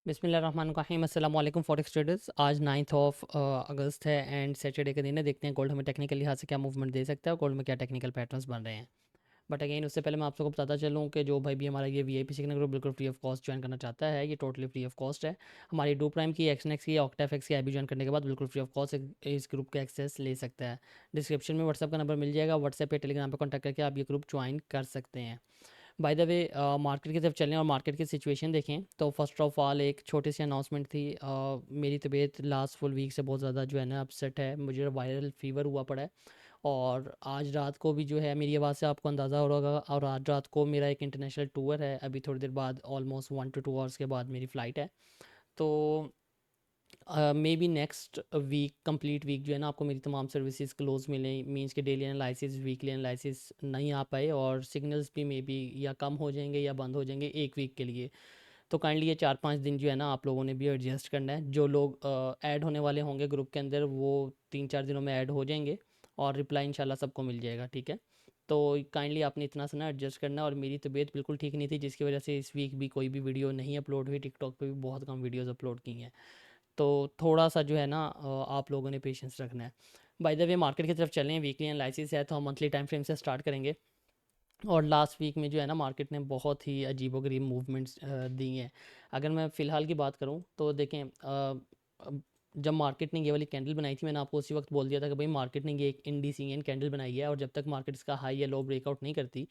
बिस्मिल्लाहिर्रहमानिर्रहीम अस्सलाम वालेकुम फॉरेक्स ट्रेडर्स। आज 9 अगस्त है एंड सैटरडे का दिन है। देखते हैं गोल्ड हमें टेक्निकल लिहाज से क्या मूवमेंट दे सकता है और गोल्ड में क्या टेक्निकल पैटर्न्स बन रहे हैं। बट अगेन उससे पहले मैं आप सबको बताता चलूँ कि जो भाई भी हमारा ये वीआईपी सिग्नल ग्रुप बिल्कुल फ्री ऑफ कॉस्ट ज्वाइन करना चाहता है, ये टोटली फ्री ऑफ कॉस्ट है। हमारी डू प्राइम की, एक्सनेक्स की, ऑक्टाफेक्स की ऐप ज्वाइन करने के बाद बिल्कुल फ्री ऑफ कॉस्ट इस ग्रुप का एक्सेस ले सकता है। डिस्क्रिप्शन में व्हाट्सएप का नंबर मिल जाएगा, व्हाट्सएप पे टेलीग्राम पे कॉन्टैक्ट करके आप ये ग्रुप ज्वाइन कर सकते हैं। बाय द वे मार्केट की तरफ चलें और मार्केट की सिचुएशन देखें तो फर्स्ट ऑफ ऑल एक छोटी सी अनाउंसमेंट थी। मेरी तबीयत लास्ट फुल वीक से बहुत ज़्यादा जो है ना अपसेट है, मुझे वायरल फीवर हुआ पड़ा है और आज रात को भी जो है मेरी आवाज़ से आपको अंदाज़ा हो रहा होगा। और आज रात को मेरा एक इंटरनेशनल टूर है, अभी थोड़ी देर बाद ऑलमोस्ट 1 to 2 आवर्स के बाद मेरी फ़्लाइट है। तो maybe next week complete week जो है ना आपको मेरी तमाम सर्विसेज क्लोज मिलें, मींस के डेली एनालिसिस, वीकली एनालिसिस नहीं आ पाए और सिग्नल्स भी मे बी या कम हो जाएंगे या बंद हो जाएंगे एक वीक के लिए। तो काइंडली ये 4-5 दिन जो है ना आप लोगों ने भी एडजस्ट करना है। जो लोग ऐड होने वाले होंगे ग्रुप के अंदर वो 3-4 दिनों में ऐड हो जाएंगे और रिप्लाई इंशाल्लाह सबको मिल जाएगा, ठीक है। तो काइंडली आपने इतना सा ना एडजस्ट करना है। और मेरी तबीयत बिल्कुल ठीक नहीं थी जिसकी वजह से इस वीक भी कोई भी वीडियो नहीं अपलोड हुई, टिकटॉक पे भी बहुत कम वीडियोस अपलोड की हैं। तो थोड़ा सा जो है ना आप लोगों ने पेशेंस रखना है। बाय द वे मार्केट की तरफ चलें, वीकली एनालिसिस है तो हम मंथली टाइम फ्रेम से स्टार्ट करेंगे। और लास्ट वीक में जो है ना मार्केट ने बहुत ही अजीबोगरीब मूवमेंट्स दी हैं। अगर मैं फ़िलहाल की बात करूं तो देखें, जब मार्केट ने ये वाली कैंडल बनाई थी मैंने आपको उसी वक्त बोल दिया था कि भाई मार्केट ने ये एक इंडिसियन कैंडल बनाई है और जब तक मार्केट इसका हाई या लो ब्रेकआउट नहीं करती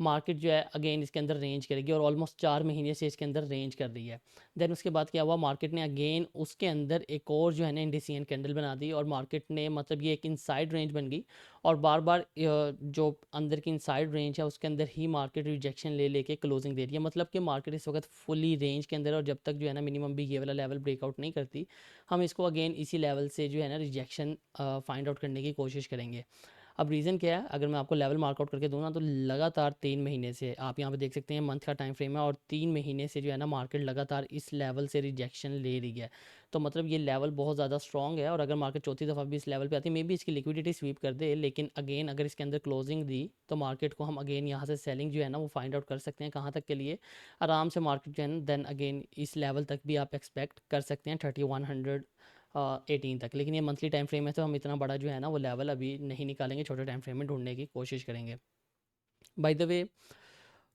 मार्केट जो है अगेन इसके अंदर रेंज करेगी और ऑलमोस्ट 4 महीने से इसके अंदर रेंज कर रही है। देन उसके बाद क्या हुआ, मार्केट ने अगेन उसके अंदर एक और जो है ना इंडिसियन कैंडल बना दी और मार्केट ने मतलब ये एक इनसाइड रेंज बन गई और बार बार जो अंदर की इनसाइड रेंज है उसके अंदर ही मार्केट रिजेक्शन ले लेके क्लोजिंग दे रही है। मतलब कि मार्केट इस वक्त फुली रेंज के अंदर है और जब तक जो है ना मिनिमम भी ये वाला लेवल ब्रेकआउट नहीं करती हम इसको अगेन इसी लेवल से जो है ना रिजेक्शन फाइंड आउट करने की कोशिश करेंगे। अब रीज़न क्या है, अगर मैं आपको लेवल मार्कआउट करके दूँ ना तो लगातार 3 महीने से आप यहाँ पे देख सकते हैं मंथ का टाइम फ्रेम है और 3 महीने से जो है ना मार्केट लगातार इस लेवल से रिजेक्शन ले रही है। तो मतलब ये लेवल बहुत ज़्यादा स्ट्रॉन्ग है और अगर मार्केट चौथी दफ़ा भी इस लेवल पे आती है मे बी इसकी लिक्विडिटी स्वीप कर दे, लेकिन अगेन अगर इसके अंदर क्लोजिंग दी तो मार्केट को हम अगेन यहाँ से सेलिंग जो है ना वो फाइंड आउट कर सकते हैं। कहाँ तक के लिए, आराम से मार्केट जो है ना देन अगेन इस लेवल तक भी आप एक्सपेक्ट कर सकते हैं 3118 तक। लेकिन ये मंथली टाइम फ्रेम है तो हम इतना बड़ा जो है ना वो लेवल अभी नहीं निकालेंगे, छोटे टाइम फ्रेम में ढूंढने की कोशिश करेंगे। बाय द वे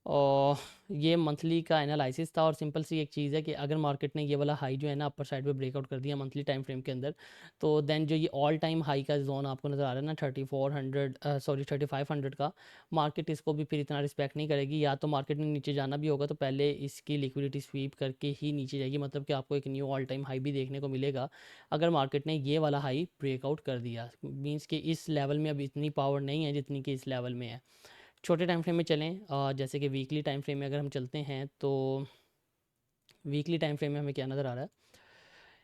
और ये मंथली का एनालिसिस था और सिंपल सी एक चीज़ है कि अगर मार्केट ने ये वाला हाई जो है ना अपर साइड पे ब्रेकआउट कर दिया मंथली टाइम फ्रेम के अंदर तो देन जो ये ऑल टाइम हाई का जोन आपको नज़र आ रहा है ना 3500 का, मार्केट इसको भी फिर इतना रिस्पेक्ट नहीं करेगी। या तो मार्केट ने नीचे जाना भी होगा तो पहले इसकी लिक्विडिटी स्वीप करके ही नीचे जाएगी, मतलब कि आपको एक न्यू ऑल टाइम हाई भी देखने को मिलेगा अगर मार्केट ने ये वाला हाई ब्रेकआउट कर दिया। मीन्स कि इस लेवल में अब इतनी पावर नहीं है जितनी कि इस लेवल में है। छोटे टाइम फ्रेम में चलें, जैसे कि वीकली टाइम फ्रेम में अगर हम चलते हैं तो वीकली टाइम फ्रेम में हमें क्या नज़र आ रहा है,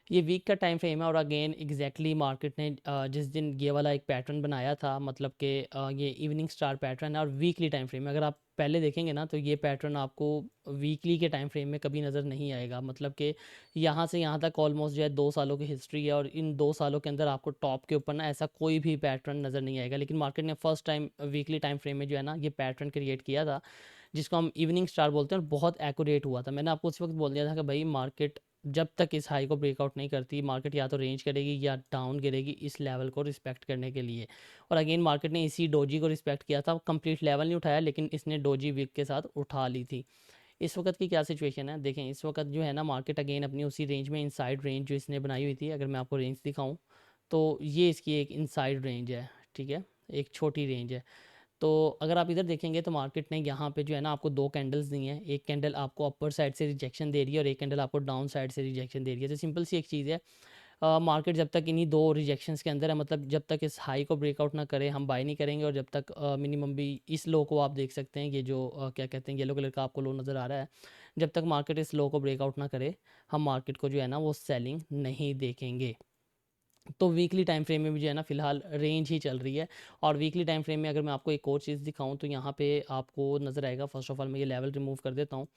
ये वीक का टाइम फ्रेम है और अगेन एग्जैक्टली मार्केट ने जिस दिन ये वाला एक पैटर्न बनाया था मतलब कि ये इवनिंग स्टार पैटर्न है और वीकली टाइम फ्रेम में अगर आप पहले देखेंगे ना तो ये पैटर्न आपको वीकली के टाइम फ्रेम में कभी नज़र नहीं आएगा। मतलब कि यहाँ से यहाँ तक ऑलमोस्ट जो है 2 सालों की हिस्ट्री है और इन 2 सालों के अंदर आपको टॉप के ऊपर ना ऐसा कोई भी पैटर्न नज़र नहीं आएगा। लेकिन मार्केट ने first time weekly time frame में जो है ना ये पैटर्न क्रिएट किया था जिसको हम इवनिंग स्टार बोलते हैं और बहुत एक्यूरेट हुआ था। मैंने आपको उस वक्त बोल दिया था कि भाई मार्केट जब तक इस हाई को ब्रेकआउट नहीं करती मार्केट या तो रेंज करेगी या डाउन गिरेगी इस लेवल को रिस्पेक्ट करने के लिए। और अगेन मार्केट ने इसी डोजी को रिस्पेक्ट किया था, कंप्लीट लेवल नहीं उठाया लेकिन इसने डोजी वीक के साथ उठा ली थी। इस वक्त की क्या सिचुएशन है देखें, इस वक्त जो है ना मार्केट अगेन अपनी उसी रेंज में इनसाइड रेंज जो इसने बनाई हुई थी, अगर मैं आपको रेंज दिखाऊं तो ये इसकी एक इनसाइड रेंज है, ठीक है, एक छोटी रेंज है। तो अगर आप इधर देखेंगे तो मार्केट ने यहाँ पे जो है ना आपको 2 कैंडल्स दी हैं, एक कैंडल आपको अपर साइड से रिजेक्शन दे रही है और एक कैंडल आपको डाउन साइड से रिजेक्शन दे रही है। तो सिंपल सी एक चीज़ है, मार्केट जब तक इन्हीं 2 रिजेक्शंस के अंदर है, मतलब जब तक इस हाई को ब्रेकआउट ना करे हम बाय नहीं करेंगे और जब तक मिनिमम भी इस लो को आप देख सकते हैं, ये जो क्या कहते हैं येलो कलर का आपको लो नज़र आ रहा है, जब तक मार्केट इस लो को ब्रेकआउट ना करे हम मार्केट को जो है ना वो सेलिंग नहीं देखेंगे। तो वीकली टाइम फ्रेम में भी जो है ना फ़िलहाल रेंज ही चल रही है। और वीकली टाइम फ्रेम में अगर मैं आपको एक और चीज़ दिखाऊं तो यहाँ पे आपको नज़र आएगा, फर्स्ट ऑफ ऑल मैं ये लेवल रिमूव कर देता हूँ।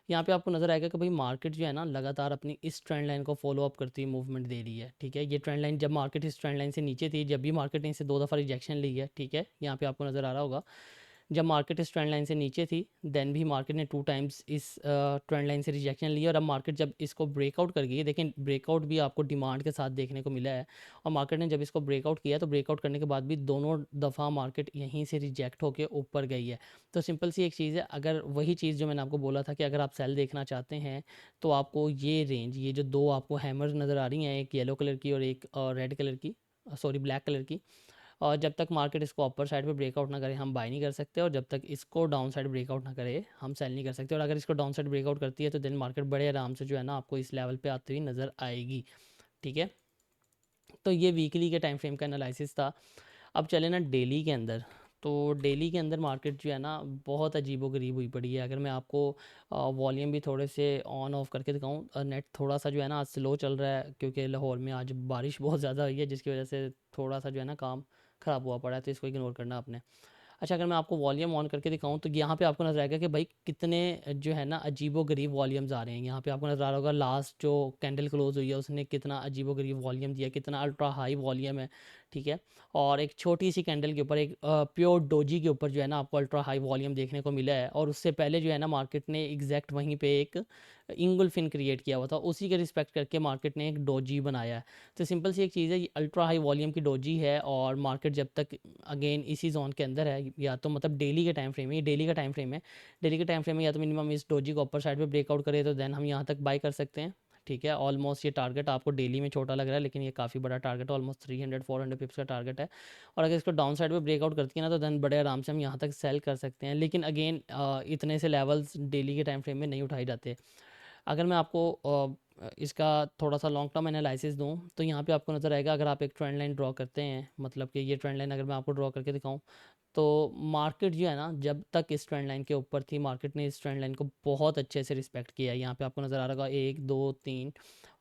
यहाँ पे आपको नज़र आएगा कि भाई मार्केट जो है ना लगातार अपनी इस ट्रेंड लाइन को फॉलो अप करती हुई मूवमेंट दे रही है, ठीक है। ये ट्रेंड लाइन जब मार्केट इस ट्रेंड लाइन से नीचे थी, जब भी मार्केट ने इसे 2 दफ़ा रिजेक्शन ली है, ठीक है, यहाँ पे आपको नज़र आ रहा होगा जब मार्केट इस ट्रेंड लाइन से नीचे थी देन भी मार्केट ने 2 टाइम्स इस ट्रेंड लाइन से रिजेक्शन ली, और अब मार्केट जब इसको ब्रेकआउट कर गई, देखें ब्रेकआउट भी आपको डिमांड के साथ देखने को मिला है, और मार्केट ने जब इसको ब्रेकआउट किया तो ब्रेकआउट करने के बाद भी दोनों दफ़ा मार्केट यहीं से रिजेक्ट होकर ऊपर गई है। तो सिंपल सी एक चीज़ है, अगर वही चीज़ जो मैंने आपको बोला था कि अगर आप सेल देखना चाहते हैं तो आपको ये रेंज, ये जो दो आपको हैमर नज़र आ रही हैं, एक येलो कलर की और एक रेड कलर की, सॉरी ब्लैक कलर की, और जब तक मार्केट इसको अपर साइड पे ब्रेकआउट ना करे हम बाय नहीं कर सकते, और जब तक इसको डाउन साइड ब्रेकआउट ना करे हम सेल नहीं कर सकते। और अगर इसको डाउन साइड ब्रेकआउट करती है तो देन मार्केट बड़े आराम से जो है ना आपको इस लेवल पे आती हुई नज़र आएगी। ठीक है, तो ये वीकली के टाइम फ्रेम का एनालिसिस था। अब चले ना डेली के अंदर। तो डेली के अंदर मार्केट जो है ना बहुत अजीबोगरीब हुई पड़ी है। अगर मैं आपको वॉल्यूम भी थोड़े से ऑन ऑफ करके दिखाऊं, नेट थोड़ा सा जो है ना आज स्लो चल रहा है क्योंकि लाहौर में आज बारिश बहुत ज़्यादा हुई है, जिसकी वजह से थोड़ा सा जो है ना काम ख़राब हुआ पड़ा है, तो इसको इग्नोर करना आपने। अच्छा, अगर मैं आपको वॉल्यूम ऑन करके दिखाऊं तो यहाँ पे आपको नज़र आएगा कि भाई कितने जो है ना अजीबो गरीब वॉल्यूम्स आ रहे हैं। यहाँ पे आपको नज़र आ रहा होगा लास्ट जो कैंडल क्लोज हुई है उसने कितना अजीबो गरीब वॉल्यूम दिया, कितना अल्ट्रा हाई वॉल्यूम है। ठीक है, और एक छोटी सी कैंडल के ऊपर, एक प्योर डोजी के ऊपर जो है ना आपको अल्ट्रा हाई वॉल्यूम देखने को मिला है, और उससे पहले जो है ना मार्केट ने एग्जैक्ट वहीं पे एक इंगुल्फिन क्रिएट किया हुआ था, उसी के रिस्पेक्ट करके मार्केट ने एक डोजी बनाया है। तो सिंपल सी एक चीज़ है, ये अल्ट्रा हाई वॉल्यूम की डोजी है, और मार्केट जब तक अगेन इसी जोन के अंदर है, या तो मतलब डेली के टाइम फ्रेम में, ये डेली का टाइम फ्रेम है, डेली के टाइम फ्रेम में या तो मिनिमम इस डोजी को अपर साइड पे ब्रेकआउट करे तो देन हम यहाँ तक बाय कर सकते हैं। ठीक है, ऑलमोस्ट ये टारगेट आपको डेली में छोटा लग रहा है लेकिन ये काफ़ी बड़ा टारगेट है, ऑलमोस्ट 300-400 पिप्स का टारगेट है। और अगर इसको डाउन साइड पे ब्रेकआउट करती है ना तो देन बड़े आराम से हम यहाँ तक सेल कर सकते हैं, लेकिन अगेन इतने से लेवल्स डेली के टाइम फ्रेम में नहीं उठाए जाते। अगर मैं आपको इसका थोड़ा सा लॉन्ग टर्म एनालिसिस दूं तो यहाँ पे आपको नज़र आएगा, अगर आप एक ट्रेंड लाइन ड्रॉ करते हैं, मतलब कि ये ट्रेंड लाइन अगर मैं आपको ड्रॉ करके दिखाऊं तो मार्केट जो है ना जब तक इस ट्रेंड लाइन के ऊपर थी मार्केट ने इस ट्रेंड लाइन को बहुत अच्छे से रिस्पेक्ट किया है। यहाँ पे आपको नज़र आ रहा होगा 1 2 3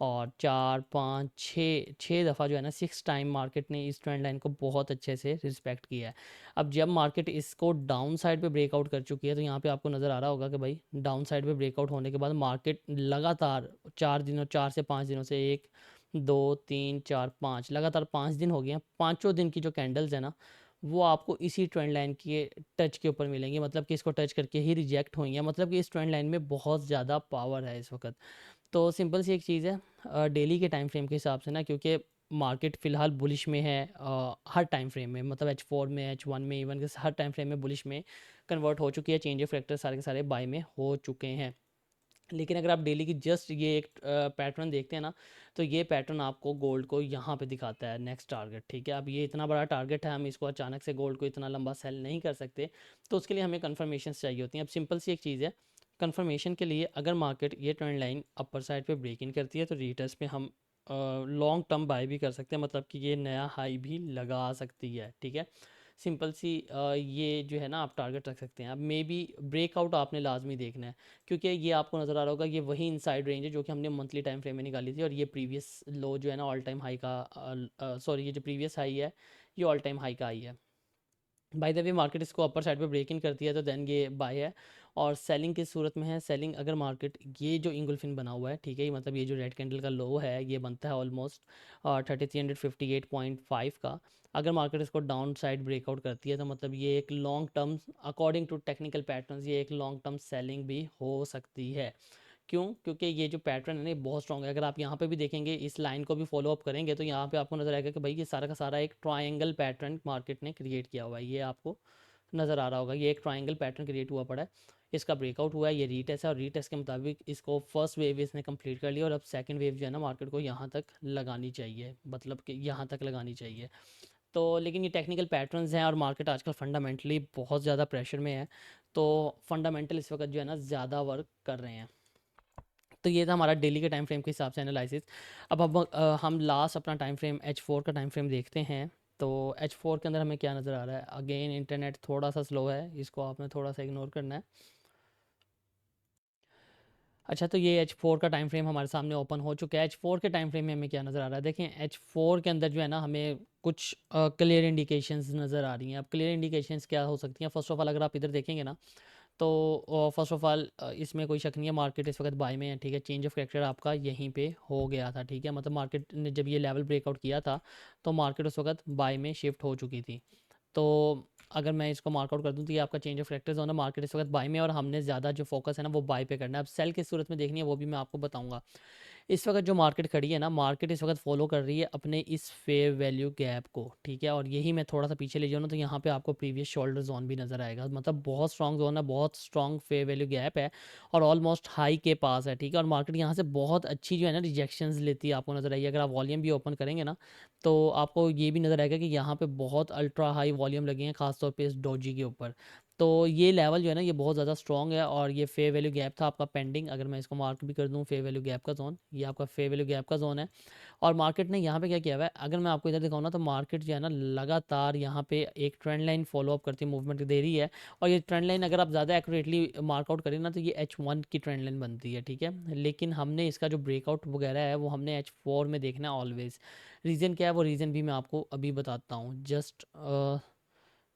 और 4 5 6 छः दफ़ा जो है ना 6 टाइम मार्केट ने इस ट्रेंड लाइन को बहुत अच्छे से रिस्पेक्ट किया है। अब जब मार्केट इसको डाउन साइड पे ब्रेकआउट कर चुकी है तो यहाँ पे आपको नज़र आ रहा होगा कि भाई डाउन साइड पे ब्रेकआउट होने के बाद मार्केट लगातार 4 दिनों 4 से 5 दिनों से 1 2 3 4 5 लगातार 5 दिन हो गए हैं, पाँचों दिन की जो कैंडल्स है ना वो आपको इसी ट्रेंड लाइन के टच के ऊपर मिलेंगे, मतलब कि इसको टच करके ही रिजेक्ट हुई है, मतलब कि इस ट्रेंड लाइन में बहुत ज़्यादा पावर है इस वक्त। तो सिंपल सी एक चीज़ है, डेली के टाइम फ्रेम के हिसाब से ना, क्योंकि मार्केट फ़िलहाल बुलिश में है, हर टाइम फ्रेम में, मतलब H4 में H1 में इवन के हर टाइम फ्रेम में बुलिश में कन्वर्ट हो चुकी है, चेंज ऑफ फैक्टर सारे के सारे बाय में हो चुके हैं। लेकिन अगर आप डेली की जस्ट ये एक पैटर्न देखते हैं ना तो ये पैटर्न आपको गोल्ड को यहाँ पे दिखाता है नेक्स्ट टारगेट। ठीक है, अब ये इतना बड़ा टारगेट है, हम इसको अचानक से गोल्ड को इतना लंबा सेल नहीं कर सकते, तो उसके लिए हमें कन्फर्मेशन चाहिए होती हैं। अब सिंपल सी एक चीज़ है, कन्फर्मेशन के लिए अगर मार्केट ये ट्रेंड लाइन अपर साइड पे ब्रेक इन करती है तो रीटेस्ट पे हम लॉन्ग टर्म बाय भी कर सकते हैं, मतलब कि ये नया हाई भी लगा सकती है। ठीक है, सिंपल सी ये जो है ना आप टारगेट रख सकते हैं। अब मे बी ब्रेकआउट आपने लाजमी देखना है, क्योंकि ये आपको नज़र आ रहा होगा ये वही इनसाइड रेंज है जो कि हमने मंथली टाइम फ्रेम में निकाली थी, और ये प्रीवियस लो जो है ना ऑल टाइम हाई का, सॉरी ये जो प्रीवियस हाई है ये ऑल टाइम हाई का हाई है। बाय द वे मार्केट इसको अपर साइड पे ब्रेक इन करती है तो देन ये बाय है। और सेलिंग किस सूरत में है, सेलिंग अगर मार्केट ये जो इंगुल्फिन बना हुआ है, ठीक है, मतलब ये जो रेड कैंडल का लो है ये बनता है ऑलमोस्ट 3358.5 का। अगर मार्केट इसको डाउन साइड ब्रेकआउट करती है तो मतलब ये एक long term, according to technical patterns, ये एक लॉन्ग टर्म सेलिंग भी हो सकती है। क्यों? क्योंकि ये जो पैटर्न है ना ये बहुत स्ट्रॉन्ग है। अगर आप यहाँ पे भी देखेंगे, इस लाइन को भी फॉलो अप करेंगे तो यहाँ पे आपको नज़र आएगा कि भाई ये सारा का सारा एक ट्रायंगल पैटर्न मार्केट ने क्रिएट किया हुआ है, ये आपको नज़र आ रहा होगा, ये एक ट्रायंगल पैटर्न क्रिएट हुआ पड़ा है। इसका ब्रेकआउट हुआ है, ये रीटेस्ट है, और रीटेस्ट के मुताबिक इसको फर्स्ट वेव इसने कंप्लीट कर लिया, और अब सेकंड वेव जो है ना मार्केट को यहाँ तक लगानी चाहिए, मतलब कि यहाँ तक लगानी चाहिए। तो लेकिन ये टेक्निकल पैटर्न्स हैं और मार्केट आजकल फंडामेंटली बहुत ज़्यादा प्रेशर में है, तो फंडामेंटल इस वक्त जो है ना ज़्यादा वर्क कर रहे हैं। तो ये था हमारा डेली के टाइम फ्रेम के हिसाब से एनालिसिस। अब हम लास्ट अपना टाइम फ्रेम H4 का टाइम फ्रेम देखते हैं। तो H4 के अंदर हमें क्या नज़र आ रहा है, अगेन इंटरनेट थोड़ा सा स्लो है, इसको आपने थोड़ा सा इग्नोर करना है। अच्छा, तो ये H4 का टाइम फ्रेम हमारे सामने ओपन हो चुका है। H4 के टाइम फ्रेम में हमें क्या नज़र आ रहा है, देखें H4 के अंदर जो है ना हमें कुछ क्लियर इंडिकेशंस नज़र आ रही हैं। अब क्लियर इंडिकेशंस क्या हो सकती हैं, फर्स्ट ऑफ ऑल अगर आप इधर देखेंगे ना तो फर्स्ट ऑफ ऑल इसमें कोई शक नहीं है, मार्केट इस वक्त बाय में है। ठीक है, चेंज ऑफ कैरेक्टर आपका यहीं पे हो गया था। ठीक है, मतलब मार्केट ने जब ये लेवल ब्रेकआउट किया था तो मार्केट उस वक्त बाय में शिफ्ट हो चुकी थी। तो अगर मैं इसको मार्कआउट कर दूँ तो ये आपका चेंज ऑफ कैरेक्टर जोन है। मार्केट इस वक्त बाय में है और हमने ज़्यादा जो फोकस है ना वो बाय पे करना है। अब सेल किस सूरत में देखनी है वो भी मैं आपको बताऊंगा। इस वक्त जो मार्केट खड़ी है ना, मार्केट इस वक्त फॉलो कर रही है अपने इस फेयर वैल्यू गैप को, ठीक है। और यही मैं थोड़ा सा पीछे ले जाऊँ ना तो यहाँ पे आपको प्रीवियस शोल्डर जोन भी नज़र आएगा, मतलब बहुत स्ट्रॉन्ग जोन है, बहुत स्ट्रॉन्ग फेयर वैल्यू गैप है और ऑलमोस्ट हाई के पास है, ठीक है। और मार्केट यहाँ से बहुत अच्छी जो है ना रिजेक्शंस लेती है, आपको नज़र आएगी। अगर आप वॉल्यूम भी ओपन करेंगे ना तो आपको ये भी नज़र आएगा कि यहाँ पे बहुत अल्ट्रा हाई वॉल्यूम लगे हैं, खासतौर पे इस डोजी के ऊपर। तो ये लेवल जो है ना ये बहुत ज़्यादा स्ट्रॉन्ग है और ये फेयर वैल्यू गैप था आपका पेंडिंग। अगर मैं इसको मार्क भी कर दूं फेयर वैल्यू गैप का जोन, ये आपका फेयर वैल्यू गैप का जोन है। और मार्केट ने यहाँ पे क्या किया हुआ है, अगर मैं आपको इधर दिखाऊँ ना तो मार्केट जो है ना लगातार यहाँ पे एक ट्रेंड लाइन फॉलो अप करती है, मूवमेंट दे रही है। और ये ट्रेंड लाइन अगर आप ज़्यादा एक्यूरेटली मार्कआउट करें ना तो ये H1 की ट्रेंड लाइन बनती है, ठीक है। लेकिन हमने इसका जो ब्रेकआउट वगैरह है वो हमने H4 में देखना है ऑलवेज़। रीज़न क्या है वो रीज़न भी मैं आपको अभी बताता हूँ, just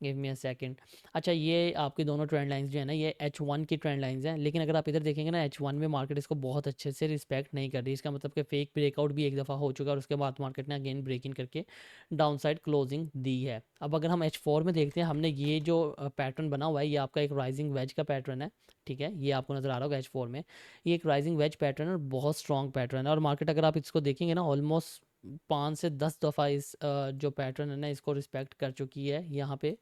give me a second. अच्छा, ये आपकी दोनों ट्रेंड लाइंस जो है ना ये H1 की ट्रेंड लाइंस हैं, लेकिन अगर आप इधर देखेंगे ना H1 में मार्केट इसको बहुत अच्छे से रिस्पेक्ट नहीं कर रही। इसका मतलब कि फेक ब्रेकआउट भी एक दफ़ा हो चुका है और उसके बाद मार्केट ने अगेन ब्रेक इन करके डाउन साइड क्लोजिंग दी है। अब अगर हम H4 में देखते हैं, हमने ये जो पैटर्न बना हुआ है ये आपका एक राइजिंग वेज का पैटर्न है, ठीक है। ये आपको नज़र आ रहा होगा H4 में, ये एक राइजिंग वेज पैटर्न है और बहुत स्ट्रॉन्ग पैटर्न है। और मार्केट अगर आप इसको देखेंगे ना ऑलमोस्ट 5 से 10 दफ़ा इस जो पैटर्न है ना इसको रिस्पेक्ट कर चुकी है। यहाँ पे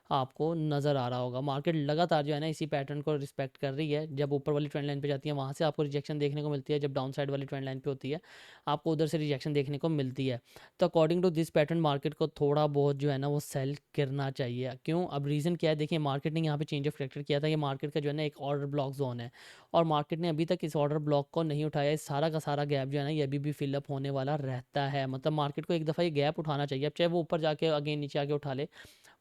आपको नज़र आ रहा होगा मार्केट लगातार जो है ना इसी पैटर्न को रिस्पेक्ट कर रही है। जब ऊपर वाली ट्रेंड लाइन पे जाती है वहाँ से आपको रिजेक्शन देखने को मिलती है, जब डाउन साइड वाली ट्रेंड लाइन पे होती है आपको उधर से रिजेक्शन देखने को मिलती है। तो according to this pattern market को थोड़ा बहुत जो है ना वो सेल करना चाहिए। क्यों? अब रीज़न क्या है, देखिए मार्केट ने यहाँ पे चेंज ऑफ कैरेक्टर किया था। ये मार्केट का जो है ना एक ऑर्डर ब्लॉक जोन है और मार्केट ने अभी तक इस ऑर्डर ब्लॉक को नहीं उठाया। इस सारा का सारा गैप जो है ना ये अभी भी फिलअप होने वाला रहता है। मतलब मार्केट को एक दफ़ा ये गैप उठाना चाहिए। अब चाहे वो ऊपर जाके अगेन नीचे आके उठा ले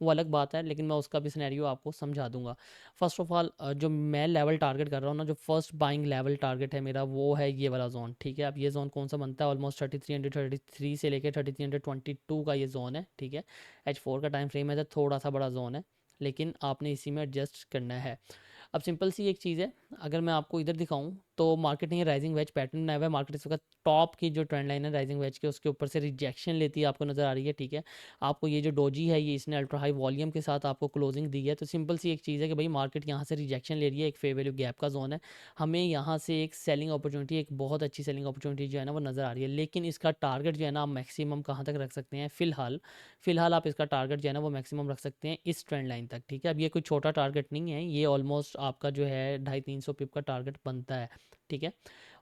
वो अलग बात है, लेकिन मैं उसका भी सिनेरियो आपको समझा दूंगा। फर्स्ट ऑफ ऑल जो मैं लेवल टारगेट कर रहा हूँ ना, जो फर्स्ट बाइंग लेवल टारगेट है मेरा वो है ये वाला जोन, ठीक है। अब ये जोन कौन सा बनता है, ऑलमोस्ट 3333 से लेकर 3322 का ये जोन है, ठीक है। H4 का टाइम फ्रेम है तो थोड़ा सा बड़ा जोन है, लेकिन आपने इसी में एडजस्ट करना है। अब सिंपल सी एक चीज़ है, अगर मैं आपको इधर दिखाऊं तो मार्केट ने ये राइजिंग वेज पैटर्न बनाया हुआ है। मार्केट इस वक्त टॉप की जो ट्रेंड लाइन है राइजिंग वेज के उसके ऊपर से रिजेक्शन लेती है, आपको नज़र आ रही है, ठीक है। आपको ये जो डोजी है ये इसने अल्ट्रा हाई वॉल्यूम के साथ आपको क्लोजिंग दी है। तो सिंपल सी एक चीज़ है कि भाई मार्केट यहाँ से रिजेक्शन ले रही है, एक फेयर वैल्यू गैप का जोन है, हमें यहाँ से एक सेलिंग अपॉर्चुनिटी, एक बहुत अच्छी सेलिंग अपॉर्चुनिटी जो है ना वो नज़र आ रही है। लेकिन इसका टारगेट जो है ना आप मैक्सिमम कहाँ तक रख सकते हैं, फ़िलहाल आप इसका टारगेट जो है ना वो मैक्सिमम रख सकते हैं इस ट्रेंड लाइन तक, ठीक है। अब ये कोई छोटा टारगेट नहीं है, ये ऑलमोस्ट आपका जो है 250-300 पिप का टारगेट बनता है, ठीक है।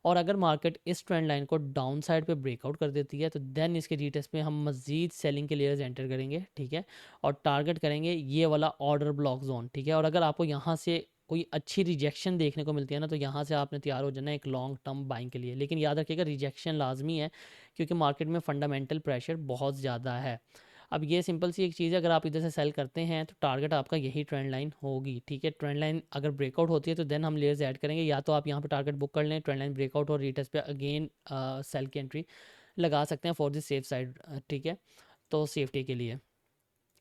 और अगर मार्केट इस ट्रेंड लाइन को डाउन साइड पे ब्रेकआउट कर देती है तो देन इसके रीटेस्ट में हम मजीद सेलिंग के लेयर्स एंटर करेंगे, ठीक है। और टारगेट करेंगे ये वाला ऑर्डर ब्लॉक जोन, ठीक है। और अगर आपको यहाँ से कोई अच्छी रिजेक्शन देखने को मिलती है ना तो यहाँ से आपने तैयार हो जाना एक लॉन्ग टर्म बाइंग के लिए। लेकिन याद रखिएगा रिजेक्शन लाजमी है क्योंकि मार्केट में फंडामेंटल प्रेशर बहुत ज़्यादा है। अब ये सिंपल सी एक चीज़ है, अगर आप इधर से सेल करते हैं तो टारगेट आपका यही ट्रेंड लाइन होगी, ठीक है। ट्रेंड लाइन अगर ब्रेकआउट होती है तो देन हम लेयर्स ऐड करेंगे, या तो आप यहाँ पे टारगेट बुक कर लें, ट्रेंड लाइन ब्रेकआउट और रीटेस्ट पे अगेन सेल की एंट्री लगा सकते हैं फॉर द सेफ साइड, ठीक है। तो सेफ्टी के लिए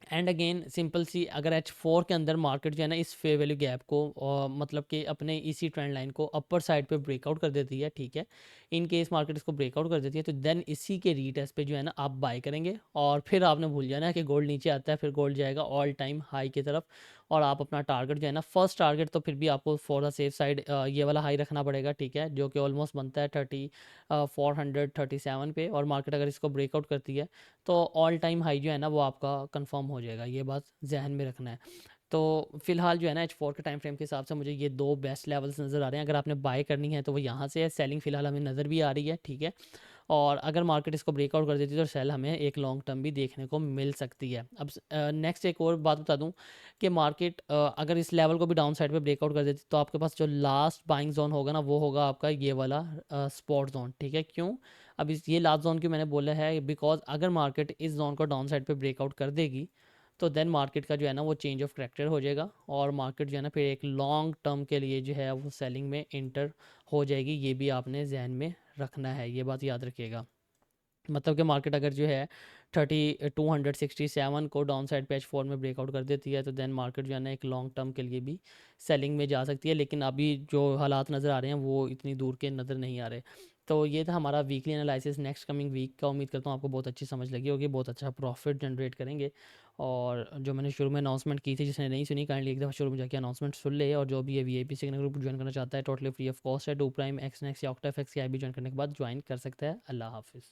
एंड अगेन सिंपल सी, अगर H4 के अंदर मार्केट जो है ना इस फेयर वैल्यू गैप को मतलब कि अपने इसी ट्रेंड लाइन को अपर साइड पे ब्रेकआउट कर देती है, ठीक है। इन केस मार्केट इसको ब्रेकआउट कर देती है तो देन इसी के रीटेस्ट पे जो है ना आप बाय करेंगे और फिर आपने भूल जाना है कि गोल्ड नीचे आता है, फिर गोल्ड जाएगा ऑल टाइम हाई की तरफ और आप अपना टारगेट जो है ना फर्स्ट टारगेट तो फिर भी आपको फॉर द सेफ साइड ये वाला हाई रखना पड़ेगा, ठीक है, जो कि ऑलमोस्ट बनता है 437 पे। और मार्केट अगर इसको ब्रेकआउट करती है तो ऑल टाइम हाई जो है ना वो आपका कंफर्म हो जाएगा, ये बात जहन में रखना है। तो फिलहाल जो है ना H4 के टाइम फ्रेम के हिसाब से मुझे ये दो बेस्ट लेवल्स नज़र आ रहे हैं। अगर आपने बाय करनी है तो वो यहाँ से है, सेलिंग फिलहाल हमें नज़र भी आ रही है, ठीक है। और अगर मार्केट इसको ब्रेकआउट कर देती है तो सेल हमें एक लॉन्ग टर्म भी देखने को मिल सकती है। अब नेक्स्ट एक और बात बता दूं कि मार्केट अगर इस लेवल को भी डाउन साइड पे ब्रेकआउट कर देती तो आपके पास जो लास्ट बाइंग जोन होगा ना वो होगा आपका ये वाला स्पॉट जोन, ठीक है। क्यों? अब इस ये लास्ट जोन क्यों मैंने बोला है, बिकॉज अगर मार्केट इस जोन को डाउन साइड पे ब्रेकआउट कर देगी तो देन मार्केट का जो है ना वो चेंज ऑफ करेक्टर हो जाएगा और मार्केट जो है ना फिर एक लॉन्ग टर्म के लिए जो है वो सेलिंग में इंटर हो जाएगी। ये भी आपने जहन में रखना है, ये बात याद रखिएगा। मतलब कि मार्केट अगर जो है 267 को डाउन साइड पे H4 में ब्रेकआउट कर देती है तो देन मार्केट जो है ना एक लॉन्ग टर्म के लिए भी सेलिंग में जा सकती है। लेकिन अभी जो हालात नज़र आ रहे हैं वो इतनी दूर के नज़र नहीं आ रहे। तो ये था हमारा weekly analysis next coming week का। उम्मीद करता हूँ आपको बहुत अच्छी समझ लगी होगी, बहुत अच्छा प्रॉफिट जनरेट करेंगे। और जो मैंने शुरू में अनाउंसमेंट की थी, जिसने नहीं सुनी काइंडली एक दफ़ा शुरू में जाके अनाउंसमेंट सुन ले। और जो भी ये वीआईपी सिग्नल ग्रुप ज्वाइन करना चाहता है टोटली फ्री ऑफ कॉस्ट है। 2 प्राइम, एक्स नेक्स्ट या ऑक्टा एफएक्स की आईबी ज्वाइन करने के बाद ज्वाइन कर सकता है। अल्लाह हाफिज़।